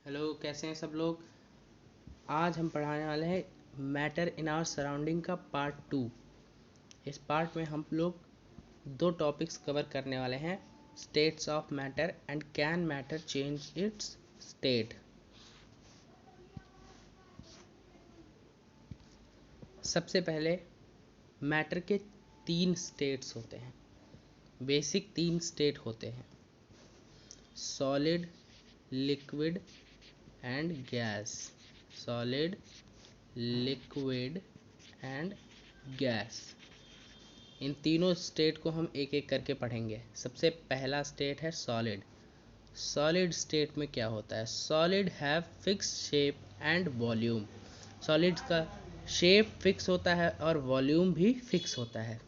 Hello, कैसे हैं सब लोग। आज हम पढ़ाने वाले हैं मैटर इन आवर सराउंडिंग का पार्ट 2। इस पार्ट में हम लोग दो टॉपिक्स कवर करने वाले हैं, states of matter and can matter change it's state. सबसे पहले मैटर के तीन स्टेट्स होते हैं, बेसिक तीन स्टेट होते हैं, solid, liquid and gas. Solid, liquid and gas, इन तीनों स्टेट को हम एक एक करके पढ़ेंगे। सबसे पहला स्टेट है सॉलिड। सॉलिड स्टेट में क्या होता है? Solid have fix shape and volume. Solids का शेप फिक्स होता है और वॉल्यूम भी फिक्स होता है।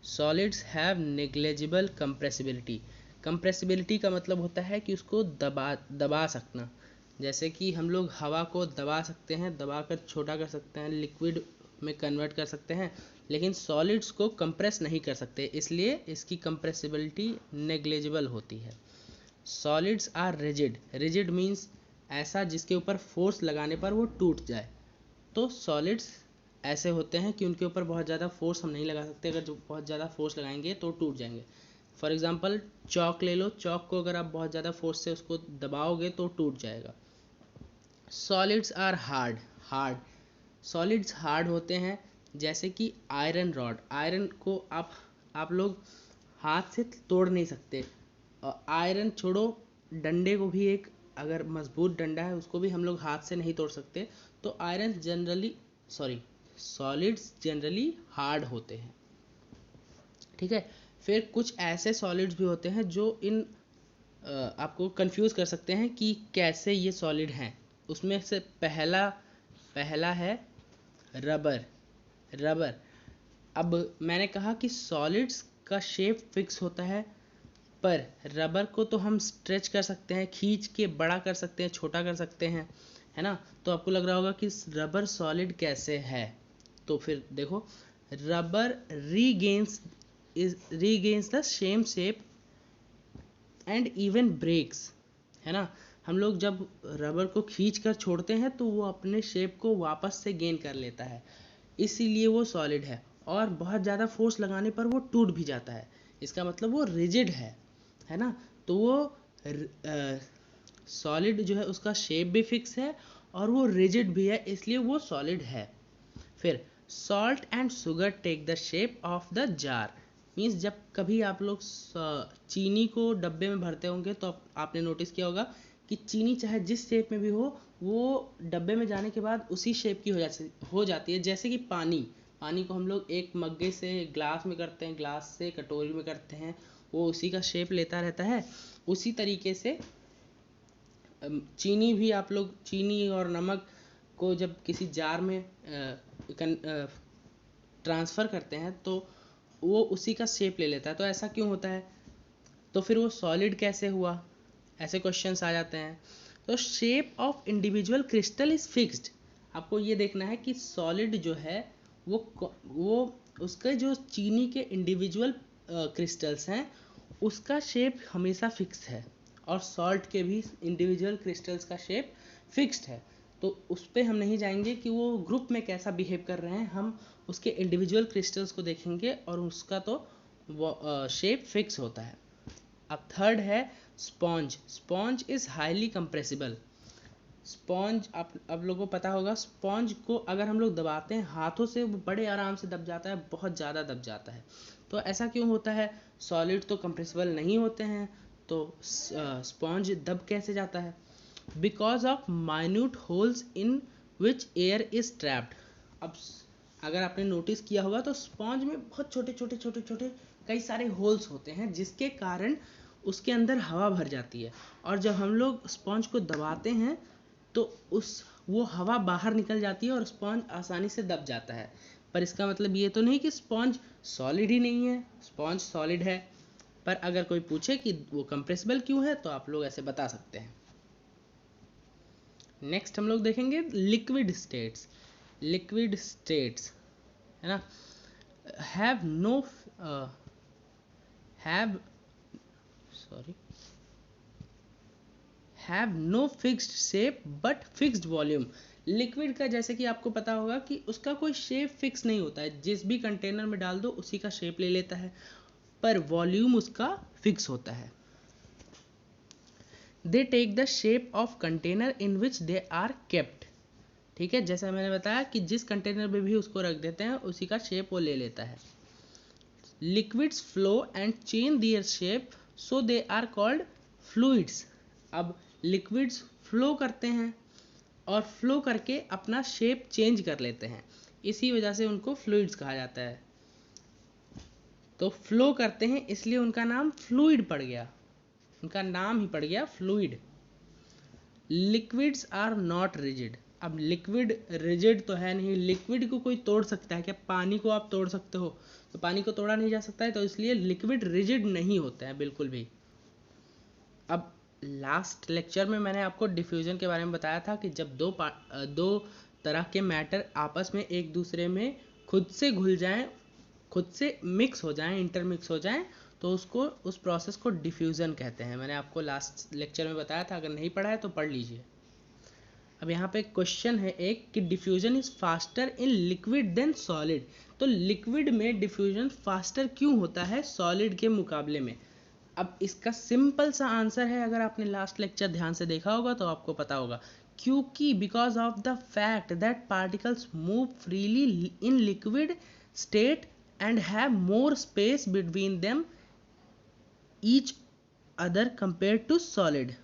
Solids have negligible compressibility. Compressibility का मतलब होता है कि उसको दबा सकना। जैसे कि हम लोग हवा को दबा सकते हैं, दबा कर छोटा कर सकते हैं, लिक्विड में कन्वर्ट कर सकते हैं, लेकिन सॉलिड्स को कंप्रेस नहीं कर सकते, इसलिए इसकी कंप्रेसिबिलिटी नेग्लेजिबल होती है। Solids are rigid. Rigid means ऐसा जिसके ऊपर फोर्स लगाने पर वो टूट जाए। तो सॉलिड्स ऐसे होते हैं कि उनके ऊपर बहुत ज़्यादा फोर्स हम नहीं लगा सकते, अगर जो बहुत ज़्यादा फोर्स लगाएंगे तो टूट जाएंगे। फॉर एग्जांपल चॉक ले लो, चॉक को अगर आप बहुत ज़्यादा फोर्स से उसको दबाओगे तो टूट जाएगा। Solids are hard. Hard, solids hard होते हैं, जैसे कि आयरन रॉड। आयरन को आप लोग हाथ से तोड़ नहीं सकते। और आयरन छोड़ो, डंडे को भी, एक अगर मजबूत डंडा है उसको भी हम लोग हाथ से नहीं तोड़ सकते। तो iron generally, sorry, solids generally hard होते हैं। ठीक है। फिर कुछ ऐसे सॉलिड्स भी होते हैं जो आपको कंफ्यूज कर सकते हैं कि कैसे ये सॉलिड हैं। उसमें से पहला पहला है रबर। रबर, अब मैंने कहा कि सॉलिड्स का शेप फिक्स होता है, पर रबर को तो हम स्ट्रेच कर सकते हैं, खींच के बड़ा कर सकते हैं, छोटा कर सकते हैं, है ना। तो आपको लग रहा होगा कि रबर सॉलिड कैसे है। तो फिर देखो, rubber regains regains the same shape and even breaks, है ना। हम लोग जब रबर को खींच कर छोड़ते हैं तो वो अपने शेप को वापस से गेन कर लेता है, इसीलिए वो सॉलिड है। और बहुत ज़्यादा फोर्स लगाने पर वो टूट भी जाता है, इसका मतलब वो रिजिड है ना। तो वो सॉलिड जो है उसका शेप भी फिक्स है और वो रिजिड भी है, इसलिए वो सॉलिड है। फिर salt and sugar take the shape of the jar. Means जब कभी आप लोग चीनी को डब्बे में भरते होंगे तो आपने नोटिस किया होगा कि चीनी चाहे जिस शेप में भी हो, वो डब्बे में जाने के बाद उसी शेप की हो जाती है। जैसे कि पानी, पानी को हम लोग एक मग्गे से ग्लास में करते हैं, ग्लास से कटोरी में करते हैं, वो उसी का शेप लेता रहता है। उसी तरीके से चीनी भी, आप लोग चीनी और नमक को जब किसी जार में ट्रांसफ़र करते हैं तो वो उसी का शेप ले लेता है। तो ऐसा क्यों होता है? तो फिर वो सॉलिड कैसे हुआ? ऐसे क्वेश्चंस आ जाते हैं। तो shape of individual crystal is fixed. आपको ये देखना है कि सॉलिड जो है वो उसके जो चीनी के इंडिविजुअल क्रिस्टल्स हैं उसका शेप हमेशा फिक्स है, और सॉल्ट के भी इंडिविजुअल क्रिस्टल्स का शेप फिक्स्ड है। तो उस पर हम नहीं जाएंगे कि वो ग्रुप में कैसा बिहेव कर रहे हैं, हम उसके इंडिविजुअल क्रिस्टल्स को देखेंगे और उसका तो वो शेप फिक्स होता है। अब थर्ड है sponge. Sponge is highly compressible. Sponge, आप अब लोगों को पता होगा, स्पॉन्ज को अगर हम लोग दबाते हैं हाथों से वो बड़े आराम से दब जाता है, बहुत ज़्यादा दब जाता है। तो ऐसा क्यों होता है? सॉलिड तो कंप्रेसिबल नहीं होते हैं, तो स्पॉन्ज दब कैसे जाता है? Because of minute holes in which air is trapped. अब अगर आपने नोटिस किया होगा तो स्पॉन्ज में बहुत छोटे छोटे छोटे छोटे कई सारे होल्स होते हैं, जिसके कारण उसके अंदर हवा भर जाती है। और जब हम लोग स्पॉन्ज को दबाते हैं तो वो हवा बाहर निकल जाती है और स्पॉन्ज आसानी से दब जाता है। पर इसका मतलब ये तो नहीं कि स्पॉन्ज सॉलिड ही नहीं है, स्पॉन्ज सॉलिड है। पर अगर कोई पूछे कि वो कंप्रेसिबल क्यों है तो आप लोग ऐसे बता सकते हैं। नेक्स्ट हम लोग देखेंगे लिक्विड स्टेट्स। लिक्विड स्टेट्स, है ना, have no have sorry have no fixed shape but fixed volume. Liquid का जैसे कि आपको पता होगा कि उसका कोई शेप फिक्स नहीं होता है, जिस भी कंटेनर में डाल दो उसी का शेप ले लेता है, पर वॉल्यूम उसका फिक्स होता है। They take the shape of container in which they are kept. ठीक है, जैसा मैंने बताया कि जिस कंटेनर में भी उसको रख देते हैं उसी का शेप वो ले लेता है। Liquids flow and change their shape so they are called fluids. अब लिक्विड्स फ्लो करते हैं और फ्लो करके अपना शेप चेंज कर लेते हैं, इसी वजह से उनको फ्लूइड्स कहा जाता है। तो फ्लो करते हैं इसलिए उनका नाम फ्लूइड पड़ गया, उनका नाम ही पड़ गया fluid. Liquids are not rigid. अब लिक्विड रिजिड तो है नहीं, लिक्विड को कोई तोड़ सकता है क्या? पानी को आप तोड़ सकते हो, तो पानी को तोड़ा नहीं जा सकता है, तो इसलिए लिक्विड रिजिड नहीं होता है बिल्कुल भी। अब लास्ट लेक्चर में मैंने आपको डिफ्यूजन के बारे में बताया था कि जब दो तरह के मैटर आपस में एक दूसरे में खुद से घुल जाएं, खुद से मिक्स हो जाएं, इंटरमिक्स हो जाएं, तो उसको उस प्रोसेस को डिफ्यूजन कहते हैं। मैंने आपको लास्ट लेक्चर में बताया था, अगर नहीं पढ़ा है तो पढ़ लीजिए। अब यहाँ पे क्वेश्चन है एक कि diffusion is faster in liquid than solid. तो लिक्विड में डिफ्यूजन फास्टर क्यों होता है सॉलिड के मुकाबले में? अब इसका सिंपल सा आंसर है, अगर आपने लास्ट लेक्चर ध्यान से देखा होगा तो आपको पता होगा, क्योंकि because of the fact that particles move freely in liquid state and have more space between them each other compare to solid.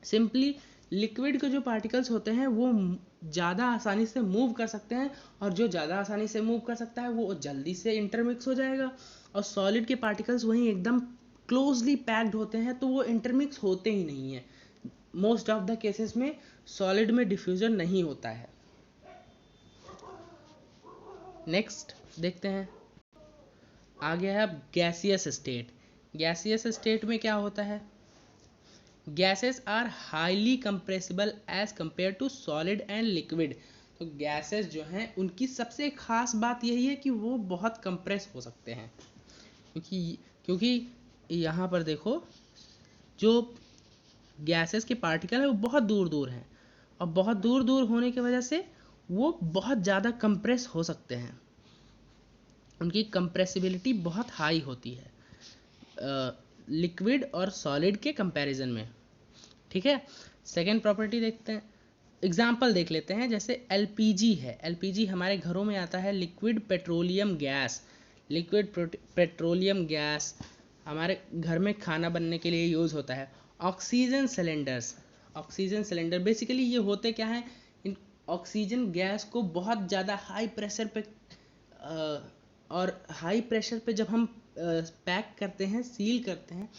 Simply liquid के जो पार्टिकल्स होते हैं वो ज़्यादा आसानी से मूव कर सकते हैं, और जो ज़्यादा आसानी से मूव कर सकता है वो जल्दी से इंटरमिक्स हो जाएगा, और सॉलिड के पार्टिकल्स वहीं एकदम क्लोजली पैक्ड होते हैं तो वो इंटरमिक्स होते ही नहीं है। मोस्ट ऑफ द केसेस में सॉलिड में डिफ्यूजन नहीं होता है। नेक्स्ट देखते हैं, आ गया है गैसियस स्टेट। गैसियस स्टेट में क्या होता है? Gases are highly compressible as compare to solid and liquid. तो गैसेस जो हैं उनकी सबसे खास बात यही है कि वो बहुत कंप्रेस हो सकते हैं, क्योंकि यहाँ पर देखो जो गैसेस के पार्टिकल है वो बहुत दूर दूर हैं, और बहुत दूर दूर होने की वजह से वो बहुत ज़्यादा कंप्रेस हो सकते हैं, उनकी कंप्रेसिबिलिटी बहुत हाई होती है लिक्विड और सॉलिड के कंपैरिजन में। ठीक है, सेकेंड प्रॉपर्टी देखते हैं, एग्जाम्पल देख लेते हैं। जैसे एलपीजी है, एलपीजी हमारे घरों में आता है, liquid petroleum gas. Liquid petroleum gas हमारे घर में खाना बनने के लिए यूज़ होता है। Oxygen cylinders, oxygen cylinder basically ये होते क्या हैं, इन ऑक्सीजन गैस को बहुत ज़्यादा हाई प्रेशर पे और हाई प्रेशर पे जब हम पैक करते हैं, सील करते हैं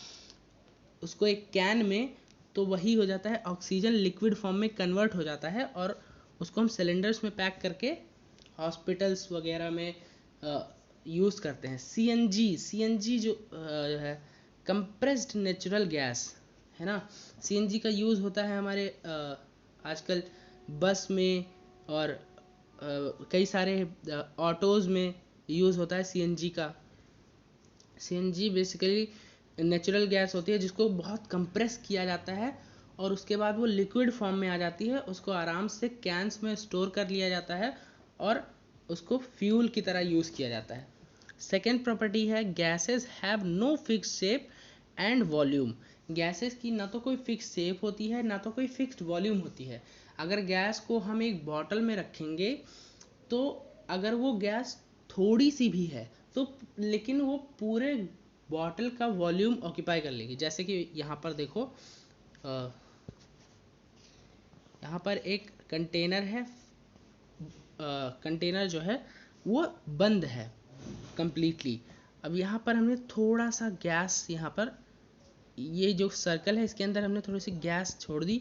उसको एक कैन में, तो वही हो जाता है ऑक्सीजन लिक्विड फॉर्म में कन्वर्ट हो जाता है, और उसको हम सिलेंडर्स में पैक करके हॉस्पिटल्स वगैरह में यूज़ करते हैं। सीएनजी जो है कंप्रेस्ड नेचुरल गैस है ना, सीएनजी का यूज़ होता है हमारे आजकल बस में, और कई सारे ऑटोज़ में यूज़ होता है सीएनजी का। सीएनजी बेसिकली नेचुरल गैस होती है जिसको बहुत कंप्रेस किया जाता है, और उसके बाद वो लिक्विड फॉर्म में आ जाती है, उसको आराम से कैंस में स्टोर कर लिया जाता है और उसको फ्यूल की तरह यूज़ किया जाता है। सेकेंड प्रॉपर्टी है gases have no fix shape and volume. Gases की ना तो कोई फिक्स शेप होती है, ना तो कोई फिक्स्ड वॉल्यूम होती है। अगर गैस को हम एक बॉटल में रखेंगे तो अगर वो गैस थोड़ी सी भी है तो लेकिन वो पूरे बॉटल का वॉल्यूम ऑक्यूपाई कर लेगी। जैसे कि यहाँ पर देखो, यहाँ पर एक कंटेनर है, कंटेनर जो है वो बंद है कंप्लीटली। अब यहाँ पर हमने थोड़ा सा गैस, यहाँ पर ये जो सर्कल है इसके अंदर हमने थोड़ी सी गैस छोड़ दी,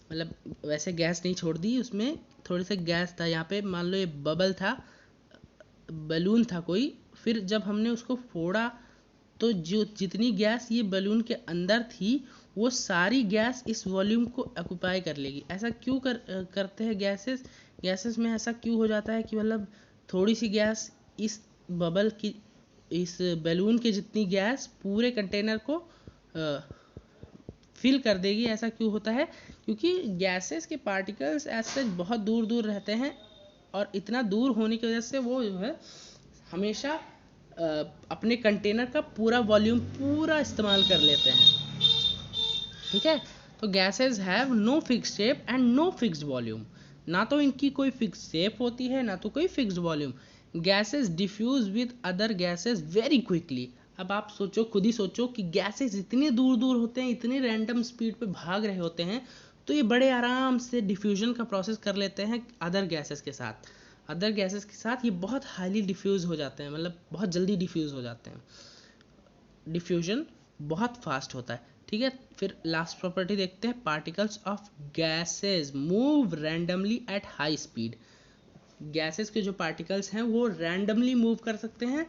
मतलब वैसे गैस नहीं छोड़ दी, उसमें थोड़ी सी गैस था। यहाँ पे मान लो ये बबल था, बलून था कोई, फिर जब हमने उसको फोड़ा तो जो जितनी गैस ये बलून के अंदर थी वो सारी गैस इस वॉल्यूम को ऑक्यूपाई कर लेगी। ऐसा क्यों करते हैं गैसेस में ऐसा क्यों हो जाता है कि मतलब थोड़ी सी गैस इस बबल की, इस बैलून की जितनी गैस पूरे कंटेनर को फिल कर देगी। ऐसा क्यों होता है? क्योंकि गैसेस के पार्टिकल्स ऐसे बहुत दूर दूर रहते हैं, और इतना दूर होने की वजह से वो जो है हमेशा अपने कंटेनर का पूरा वॉल्यूम पूरा इस्तेमाल कर लेते हैं। ठीक है, तो gases have no fixed shape and no fixed volume. ना तो इनकी कोई फिक्स शेप होती है, ना तो कोई fixed volume. Gases diffuse with other gases very quickly. अब आप सोचो, खुद ही सोचो कि गैसेस इतने दूर दूर होते हैं, इतने रैंडम स्पीड पे भाग रहे होते हैं, तो ये बड़े आराम से डिफ्यूजन का प्रोसेस कर लेते हैं अदर गैसेस के साथ। अदर गैसेस के साथ ये बहुत हाईली डिफ्यूज हो जाते हैं, मतलब बहुत जल्दी डिफ्यूज हो जाते हैं। डिफ्यूजन बहुत फास्ट होता है। ठीक है, फिर लास्ट प्रॉपर्टी देखते हैं, particles of gases move randomly at high speed. Gases के जो पार्टिकल्स हैं वो रैंडमली मूव कर सकते हैं,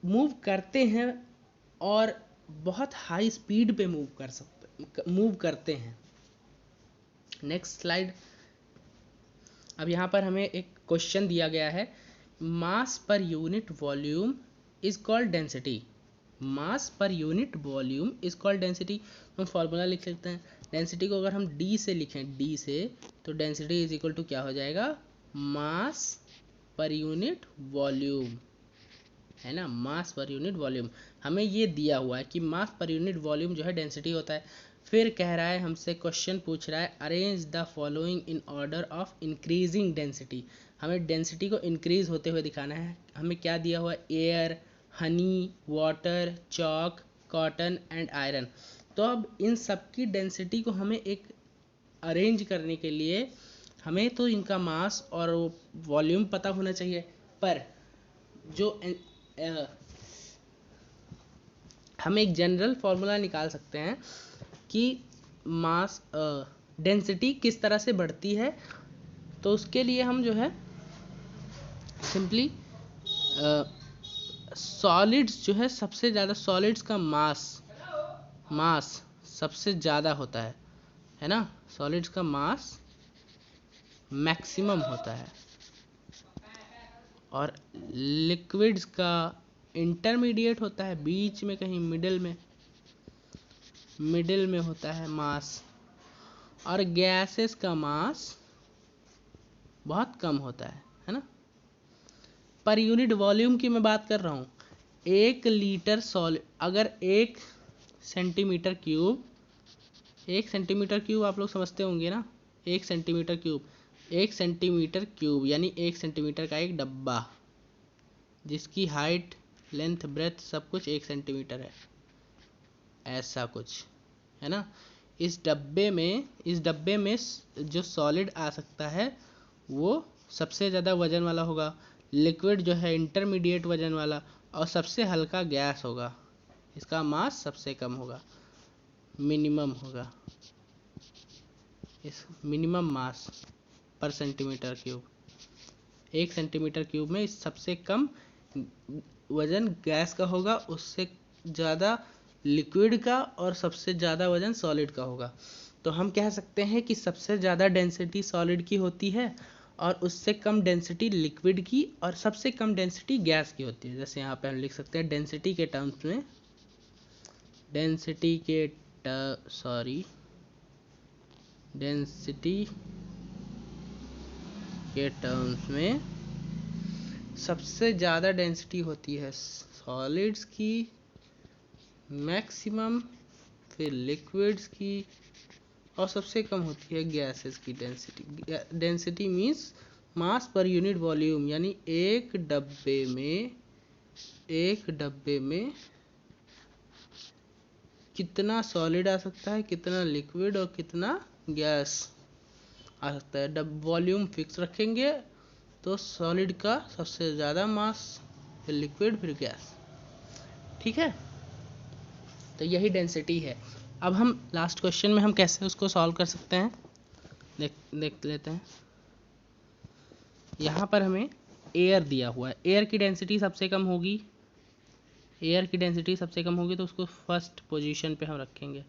मूव करते हैं, और बहुत हाई स्पीड पे मूव करते हैं। Next slide. अब यहाँ पर हमें एक क्वेश्चन दिया गया है, mass per unit volume is called density. Mass per unit volume is called density. हम फॉर्मूला लिख सकते हैं। डेंसिटी को अगर हम डी से लिखें, डी से, तो डेंसिटी इज इक्वल टू क्या हो जाएगा? मास पर यूनिट वॉल्यूम, है ना, मास पर यूनिट वॉल्यूम। हमें ये दिया हुआ है कि मास पर यूनिट वॉल्यूम जो है डेंसिटी होता है। फिर कह रहा है हमसे, क्वेश्चन पूछ रहा है, arrange the following in order of increasing density. हमें डेंसिटी को इंक्रीज होते हुए दिखाना है। हमें क्या दिया हुआ है? Air, Honey, water, chalk, cotton and iron. तो अब इन सब की डेंसिटी को हमें एक अरेंज करने के लिए हमें तो इनका मास और वॉल्यूम पता होना चाहिए, पर जो हम एक जनरल फॉर्मूला निकाल सकते हैं कि मास डेंसिटी किस तरह से बढ़ती है। तो उसके लिए हम जो है सिंपली सॉलिड्स जो है, सबसे ज़्यादा सॉलिड्स का मास सबसे ज़्यादा होता है ना। सॉलिड्स का मास मैक्सिमम होता है, और लिक्विड्स का इंटरमीडिएट होता है, बीच में कहीं मिडिल में होता है मास, और गैसेस का मास बहुत कम होता है ना। पर यूनिट वॉल्यूम की मैं बात कर रहा हूँ। 1 लीटर सॉलिड, अगर 1 सेंटीमीटर क्यूब आप लोग समझते होंगे ना, 1 सेंटीमीटर क्यूब यानी 1 सेंटीमीटर का एक डब्बा, जिसकी हाइट, लेंथ, ब्रेथ सब कुछ 1 सेंटीमीटर है, ऐसा कुछ है ना। इस डब्बे में जो सॉलिड आ सकता है वो सबसे ज़्यादा वजन वाला होगा, लिक्विड जो है इंटरमीडिएट वजन वाला, और सबसे हल्का गैस होगा। इसका मास सबसे कम होगा, मिनिमम होगा, इस मिनिमम मास पर सेंटीमीटर क्यूब। 1 सेंटीमीटर क्यूब में सबसे कम वजन गैस का होगा, उससे ज़्यादा लिक्विड का, और सबसे ज़्यादा वजन सॉलिड का होगा। तो हम कह सकते हैं कि सबसे ज़्यादा डेंसिटी सॉलिड की होती है, और उससे कम डेंसिटी लिक्विड की, और सबसे कम डेंसिटी गैस की होती है। जैसे यहाँ पे हम लिख सकते हैं डेंसिटी के टर्म्स में, डेंसिटी के टर्म्स में सबसे ज़्यादा डेंसिटी होती है सॉलिड्स की, मैक्सिमम, फिर लिक्विड्स की, और सबसे कम होती है गैसेस की density. Density means mass per unit volume, यानी एक डब्बे में कितना सॉलिड आ सकता है, कितना लिक्विड, और कितना गैस आ सकता है। वॉल्यूम फिक्स रखेंगे तो सॉलिड का सबसे ज़्यादा मास, फिर लिक्विड, फिर गैस। ठीक है, तो यही डेंसिटी है। अब हम लास्ट क्वेश्चन में हम कैसे उसको सॉल्व कर सकते हैं देख लेते हैं। यहाँ पर हमें एयर दिया हुआ है, एयर की डेंसिटी सबसे कम होगी, तो उसको फर्स्ट पोजीशन पे हम रखेंगे,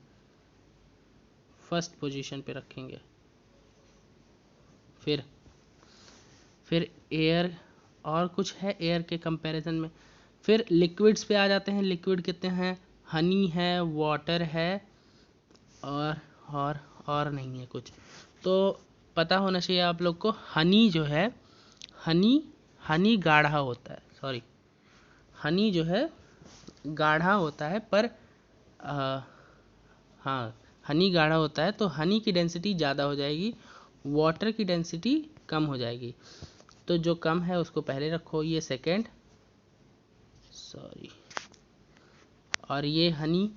फिर एयर, और कुछ है एयर के कंपैरिजन में। फिर लिक्विड्स पे आ जाते हैं। लिक्विड कितने हैं? हनी है, वाटर है, और नहीं है कुछ। तो पता होना चाहिए आप लोग को, हनी जो है, हनी गाढ़ा होता है, सॉरी, हनी जो है गाढ़ा होता है, पर हाँ, हनी गाढ़ा होता है तो हनी की डेंसिटी ज़्यादा हो जाएगी, वाटर की डेंसिटी कम हो जाएगी। तो जो कम है उसको पहले रखो, ये सेकंड, सॉरी, और ये हनी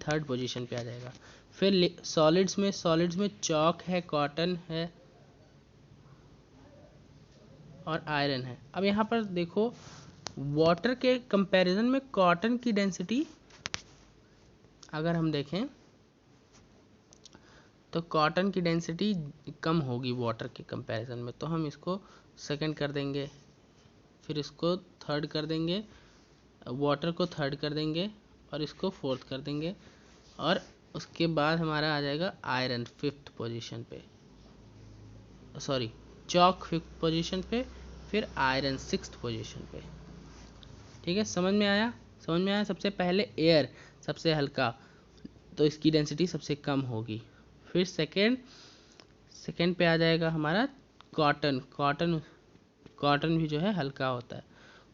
थर्ड पोजीशन पे आ जाएगा। फिर सॉलिड्स में चॉक है, कॉटन है और आयरन है। अब यहाँ पर देखो, वाटर के कंपैरिजन में कॉटन की डेंसिटी अगर हम देखें तो कॉटन की डेंसिटी कम होगी वाटर के कंपैरिजन में, तो हम इसको सेकंड कर देंगे, फिर इसको थर्ड कर देंगे, वाटर को थर्ड कर देंगे और इसको फोर्थ कर देंगे, और उसके बाद हमारा आ जाएगा आयरन फिफ्थ पोजीशन पे, सॉरी, चॉक फिफ्थ पोजीशन पे, फिर आयरन सिक्स्थ पोजीशन पे। ठीक है, समझ में आया? सबसे पहले एयर सबसे हल्का, तो इसकी डेंसिटी सबसे कम होगी। फिर सेकंड पे आ जाएगा हमारा कॉटन भी जो है हल्का होता है।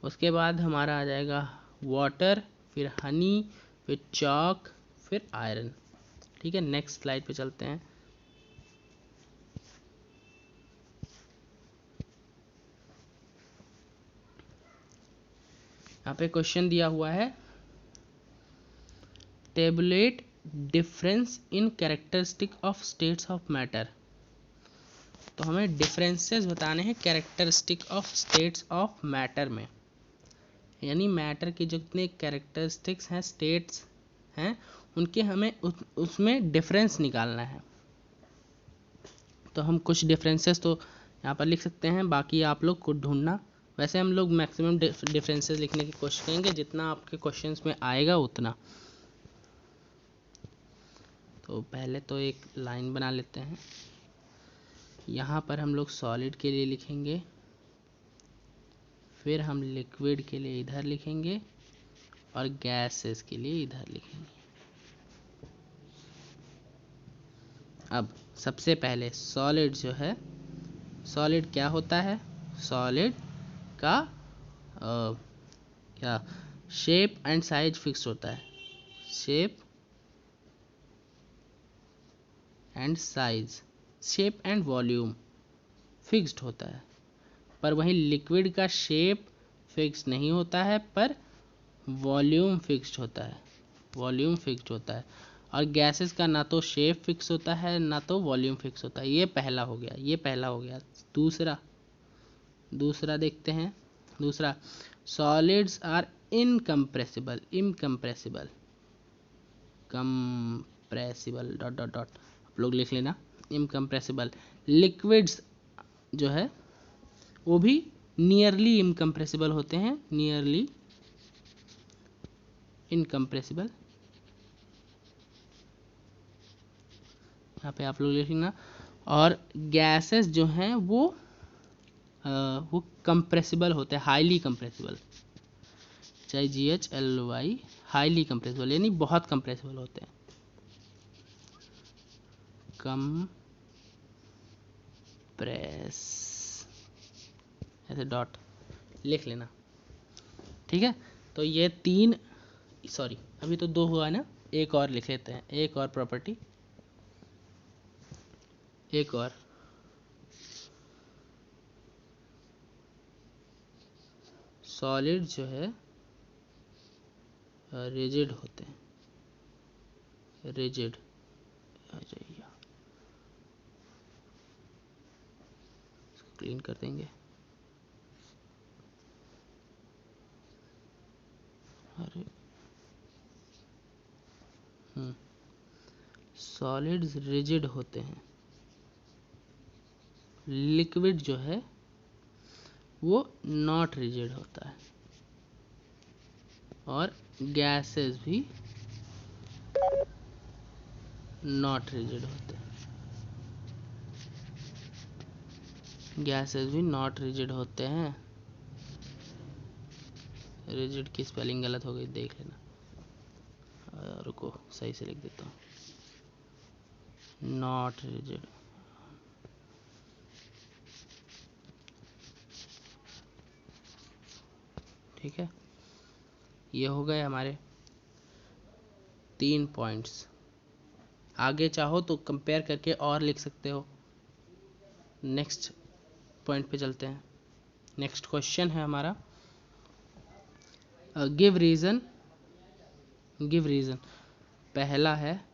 उसके बाद हमारा आ जाएगा वाटर, फिर हनी, फिर चॉक, फिर आयरन। ठीक है, नेक्स्ट स्लाइड पे चलते हैं। यहाँ पे क्वेश्चन दिया हुआ है, tablet difference in characteristic of states of matter. तो हमें डिफरेंसेस बताने हैं characteristic of states of matter में, यानी मैटर के जितने कैरेक्टरिस्टिक्स हैं, स्टेट्स हैं, उनके हमें उसमें डिफरेंस निकालना है। तो हम कुछ डिफरेंसेस तो यहाँ पर लिख सकते हैं, बाकी आप लोग को ढूंढना। वैसे हम लोग मैक्सिमम डिफरेंसेस लिखने की कोशिश करेंगे, जितना आपके क्वेश्चंस में आएगा उतना। तो पहले तो एक लाइन बना लेते हैं। यहाँ पर हम लोग सॉलिड के लिए लिखेंगे, फिर हम लिक्विड के लिए इधर लिखेंगे और गैसेस के लिए इधर लिखेंगे। अब सबसे पहले सॉलिड जो है, सॉलिड क्या होता है? सॉलिड का क्या शेप एंड साइज फिक्स होता है, शेप एंड वॉल्यूम फिक्स्ड होता है। पर वहीं लिक्विड का शेप फिक्स नहीं होता है, पर वॉल्यूम फिक्स्ड होता है। और गैसेस का ना तो शेप फिक्स होता है ना तो वॉल्यूम फिक्स होता है। ये पहला हो गया। दूसरा देखते हैं। दूसरा, solids are incompressible dot dot dot, आप लोग लिख लेना, इनकम्प्रेसिबल। लिक्विड्स जो है वो भी नियरली इनकम्प्रेसिबल होते हैं, नियरली इनकम्प्रेसिबल, यहाँ पे आप लोग लिख लेना। और गैसेस जो हैं वो कंप्रेसिबल होते हैं, हाईली कंप्रेसिबल, चाहे GHLY, हाईली कंप्रेसिबल यानी बहुत कंप्रेसिबल होते हैं, कंप्रेस, ऐसे डॉट लिख लेना। ठीक है, तो ये तीन, सॉरी अभी तो दो हुआ ना, एक और लिख लेते हैं, एक और प्रॉपर्टी, एक और। सॉलिड जो है रिजिड होते हैं, रिजिड, आ जाइए इसको क्लीन कर देंगे। अरे सॉलिड्स रिजिड होते हैं, लिक्विड जो है वो नॉट रिजिड होता है, और गैसेस भी नॉट रिजिड होते हैं, रिजिड की स्पेलिंग गलत हो गई, देख लेना। रुको सही से लिख देता हूँ। Not rigid. ठीक है, ये हो गए हमारे 3 पॉइंट्स। आगे चाहो तो कंपेयर करके और लिख सकते हो। नेक्स्ट पॉइंट पे चलते हैं। नेक्स्ट क्वेश्चन है हमारा गिव रीजन। गिव रीजन पहला है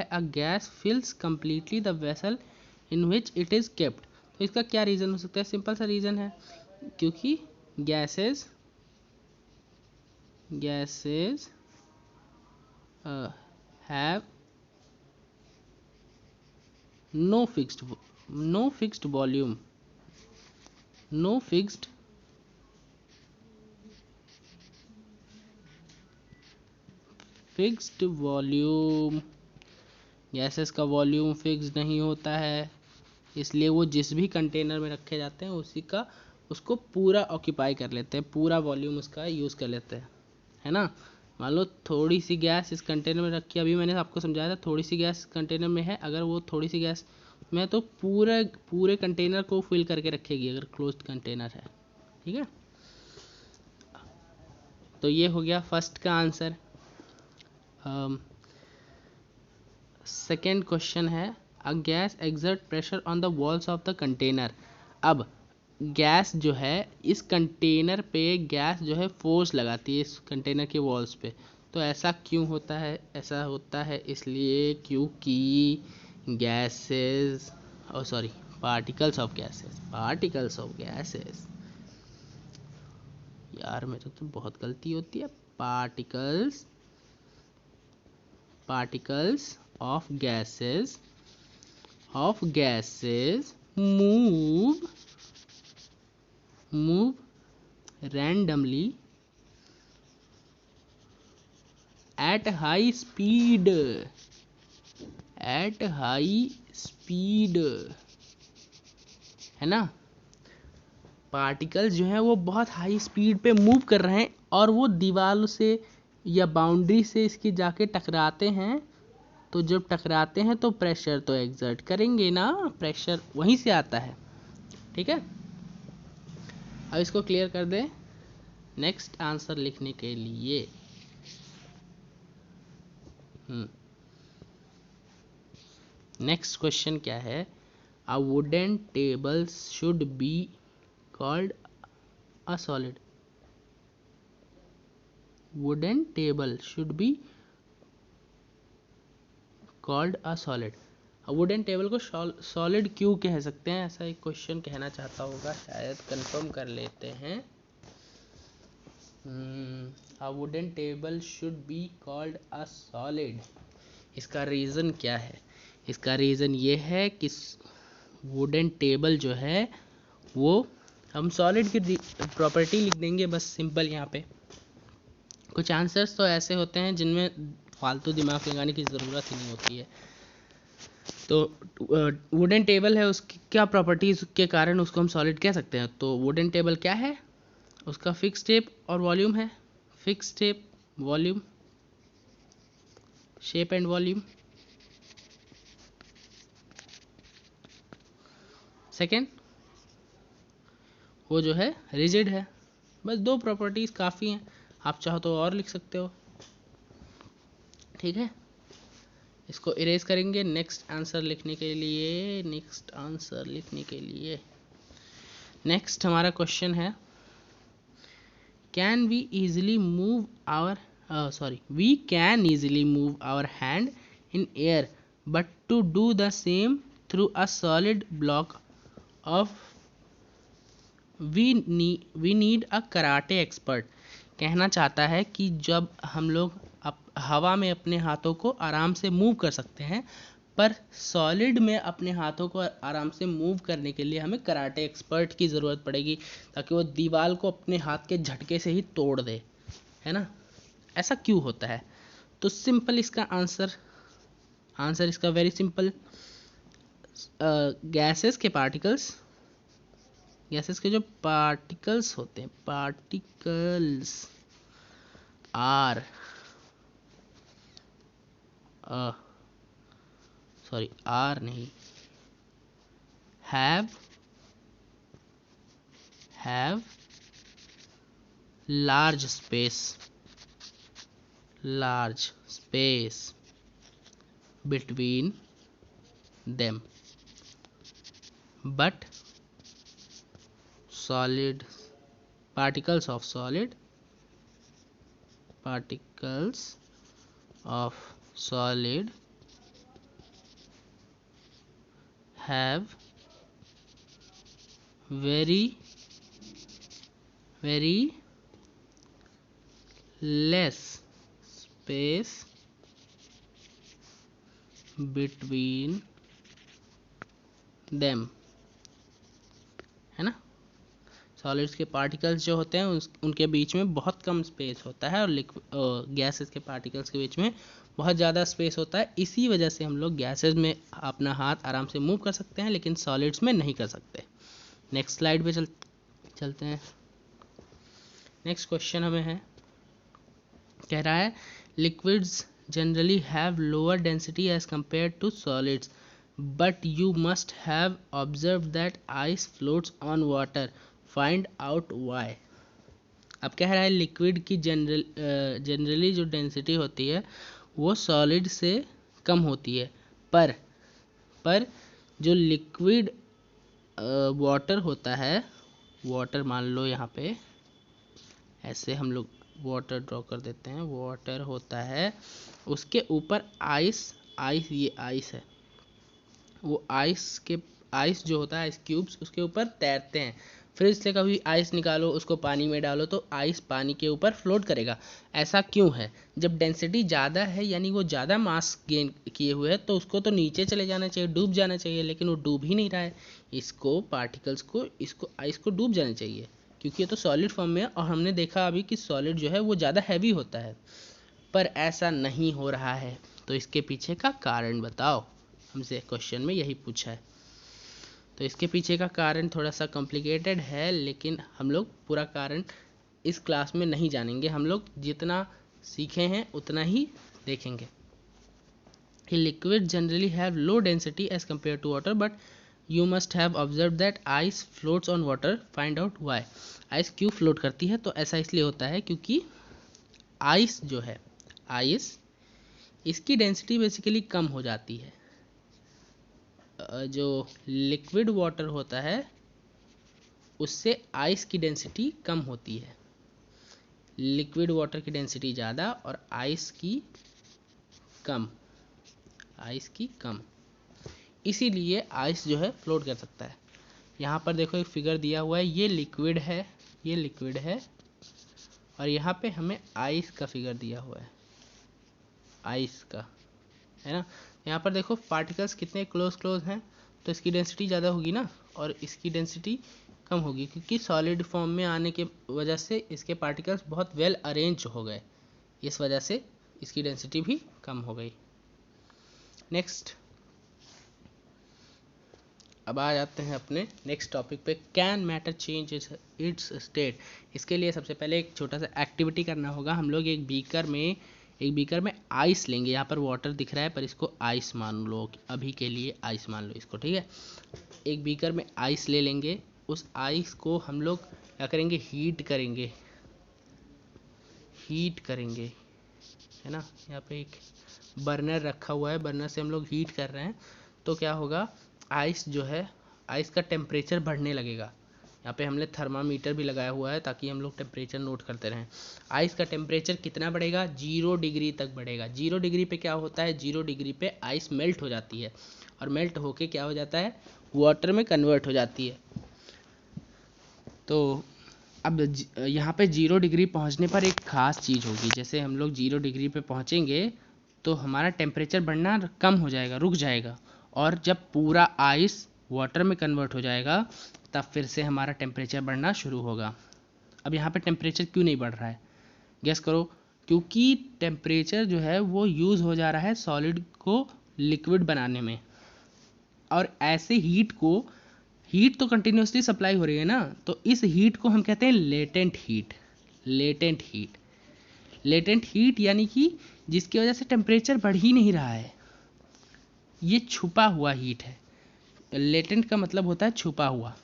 a gas fills completely the vessel in which it is kept. तो इसका क्या रीजन हो सकता है? सिंपल सा रीजन है, क्योंकि gases have no fixed volume, no fixed volume. Gases का वॉल्यूम फिक्स नहीं होता है, इसलिए वो जिस भी कंटेनर में रखे जाते हैं उसको पूरा ऑक्यूपाई कर लेते हैं, पूरा वॉल्यूम उसका यूज़ कर लेते हैं, है ना। मान लो थोड़ी सी गैस इस कंटेनर में रखी, अभी मैंने आपको समझाया था थोड़ी सी गैस कंटेनर में है, अगर वो थोड़ी सी गैस में तो पूरे कंटेनर को फिल करके रखेगी अगर क्लोज्ड कंटेनर है। ठीक है, तो ये हो गया फर्स्ट का आंसर। सेकेंड क्वेश्चन है a gas exert pressure on the walls of the container. अब गैस जो है इस कंटेनर पे गैस जो है फोर्स लगाती है इस कंटेनर के वॉल्स पे। तो ऐसा क्यों होता है? ऐसा होता है इसलिए क्योंकि गैसेस पार्टिकल्स ऑफ गैसेस यार मेरे तो बहुत गलती होती है। Particles of gases move randomly at high speed है ना। पार्टिकल्स जो हैं वो बहुत हाई स्पीड पे मूव कर रहे हैं और वो दीवार से या बाउंड्री से इसकी जाके टकराते हैं। तो जब टकराते हैं तो प्रेशर तो एक्सर्ट करेंगे ना, प्रेशर वहीं से आता है। ठीक है, अब इसको क्लियर कर दें नेक्स्ट आंसर लिखने के लिए। नेक्स्ट क्वेश्चन क्या है? A wooden table should be called a solid. Wooden table should be called a solid. Wooden table को सॉलिड क्यों कह सकते हैं? ऐसा एक क्वेश्चन कहना चाहता होगा, शायद कंफर्म कर लेते हैं। A wooden table should be called a solid. इसका रीज़न क्या है? इसका रीज़न ये है कि वुडन टेबल जो है वो हम सॉलिड की प्रॉपर्टी लिख देंगे बस, सिंपल। यहाँ पे कुछ आंसर्स तो ऐसे होते हैं जिनमें फालतू दिमाग लगाने की ज़रूरत ही नहीं होती है। तो वुडन टेबल है, उसकी क्या प्रॉपर्टीज़ के कारण उसको हम सॉलिड कह सकते हैं? तो वुडन टेबल क्या है? उसका फिक्स शेप और वॉल्यूम है। Fix shape, volume, shape and volume. Second, वो जो है रिजिड है। बस 2 प्रॉपर्टीज़ काफ़ी हैं, आप चाहो तो और लिख सकते हो। ठीक है, इसको इरेज करेंगे नेक्स्ट आंसर लिखने के लिए। नेक्स्ट हमारा क्वेश्चन है can we easily move our hand in air but to do the same through a solid block of we need a karate expert. कहना चाहता है कि जब हम लोग हवा में अपने हाथों को आराम से मूव कर सकते हैं, पर सॉलिड में अपने हाथों को आराम से मूव करने के लिए हमें कराटे एक्सपर्ट की ज़रूरत पड़ेगी, ताकि वो दीवार को अपने हाथ के झटके से ही तोड़ दे, है ना। ऐसा क्यों होता है? तो सिंपल इसका आंसर इसका वेरी सिंपल। गैसेस के जो पार्टिकल्स होते हैं, पार्टिकल्स आर सॉरी आर नहीं, have large space between them, but particles of solid have very less space between them, है ना। सॉलिड्स के पार्टिकल्स जो होते हैं उनके बीच में बहुत कम स्पेस होता है, और गैसेस के पार्टिकल्स के बीच में बहुत ज़्यादा स्पेस होता है। इसी वजह से हम लोग गैसेस में अपना हाथ आराम से मूव कर सकते हैं, लेकिन सॉलिड्स में नहीं कर सकते। नेक्स्ट स्लाइड पे चलते हैं। नेक्स्ट क्वेश्चन हमें है, कह रहा है liquids generally have lower density as compare to solids, but you must have observe that ice floats on water, find out why. अब कह रहा है लिक्विड की जनरली जो डेंसिटी होती है वो सॉलिड से कम होती है, पर जो लिक्विड वाटर होता है, वाटर मान लो यहाँ पे ऐसे हम लोग वाटर ड्रॉ कर देते हैं, वाटर होता है, उसके ऊपर आइस ये आइस है, वो आइस जो होता है, आइस क्यूब्स उसके ऊपर तैरते हैं। फ्रिज से कभी आइस निकालो, उसको पानी में डालो तो आइस पानी के ऊपर फ्लोट करेगा। ऐसा क्यों है? जब डेंसिटी ज़्यादा है, यानी वो ज़्यादा मास गेन किए हुए है, तो उसको तो नीचे चले जाना चाहिए, डूब जाना चाहिए, लेकिन वो डूब ही नहीं रहा है। इसको आइस को डूब जाना चाहिए, क्योंकि ये तो सॉलिड फॉर्म में है, और हमने देखा अभी कि सॉलिड जो है वो ज़्यादा हैवी होता है, पर ऐसा नहीं हो रहा है। तो इसके पीछे का कारण बताओ, हमसे क्वेश्चन में यही पूछा है। तो इसके पीछे का कारण थोड़ा सा कॉम्प्लिकेटेड है, लेकिन हम लोग पूरा कारण इस क्लास में नहीं जानेंगे। हम लोग जितना सीखे हैं उतना ही देखेंगे। Liquid generally have low density as compare to water, but you must have observe that ice floats on water, find out why. Ice क्यों फ्लोट करती है? तो ऐसा इसलिए होता है क्योंकि आइस जो है, इसकी डेंसिटी बेसिकली कम हो जाती है। जो लिक्विड वाटर होता है उससे आइस की डेंसिटी कम होती है। लिक्विड वाटर की डेंसिटी ज़्यादा और आइस की कम, इसीलिए आइस जो है फ्लोट कर सकता है। यहाँ पर देखो एक फिगर दिया हुआ है, ये लिक्विड है, और यहाँ पे हमें आइस का फिगर दिया हुआ है, आइस का, है ना। यहाँ पर देखो पार्टिकल्स कितने क्लोज हैं, तो इसकी डेंसिटी ज़्यादा होगी ना, और इसकी डेंसिटी कम होगी, क्योंकि सॉलिड फॉर्म में आने के वजह से इसके पार्टिकल्स बहुत वेल अरेंज हो गए, इस वजह से इसकी डेंसिटी भी कम हो गई। नेक्स्ट, अब आ जाते हैं अपने नेक्स्ट टॉपिक पे, can matter change it's state. इसके लिए सबसे पहले एक छोटा सा एक्टिविटी करना होगा। हम लोग एक बीकर में आइस लेंगे। यहाँ पर वाटर दिख रहा है, पर इसको आइस मान लो, अभी के लिए आइस मान लो इसको, ठीक है। एक बीकर में आइस ले लेंगे, उस आइस को हम लोग क्या करेंगे, हीट करेंगे, है ना। यहाँ पे एक बर्नर रखा हुआ है, बर्नर से हम लोग हीट कर रहे हैं, तो क्या होगा, आइस जो है, आइस का टेम्परेचर बढ़ने लगेगा। यहाँ पे हमने थर्मामीटर भी लगाया हुआ है ताकि हम लोग टेम्परेचर नोट करते रहें। आइस का टेम्परेचर कितना बढ़ेगा? 0 डिग्री तक बढ़ेगा। 0 डिग्री पे क्या होता है, 0 डिग्री पे आइस मेल्ट हो जाती है, और मेल्ट होके क्या हो जाता है, वाटर में कन्वर्ट हो जाती है। तो अब यहाँ पे 0 डिग्री पहुँचने पर एक ख़ास चीज़ होगी, जैसे हम लोग 0 डिग्री पे पहुँचेंगे तो हमारा टेम्परेचर बढ़ना कम हो जाएगा, रुक जाएगा, और जब पूरा आइस वाटर में कन्वर्ट हो जाएगा तब फिर से हमारा टेम्परेचर बढ़ना शुरू होगा। अब यहाँ पे टेम्परेचर क्यों नहीं बढ़ रहा है, गेस करो। क्योंकि टेम्परेचर जो है वो यूज़ हो जा रहा है सॉलिड को लिक्विड बनाने में, और ऐसे हीट तो कंटिन्यूसली सप्लाई हो रही है ना, तो इस हीट को हम कहते हैं लेटेंट हीट, यानी कि जिसकी वजह से टेम्परेचर बढ़ ही नहीं रहा है। ये छुपा हुआ हीट है। लेटेंट का मतलब होता है छुपा हुआ,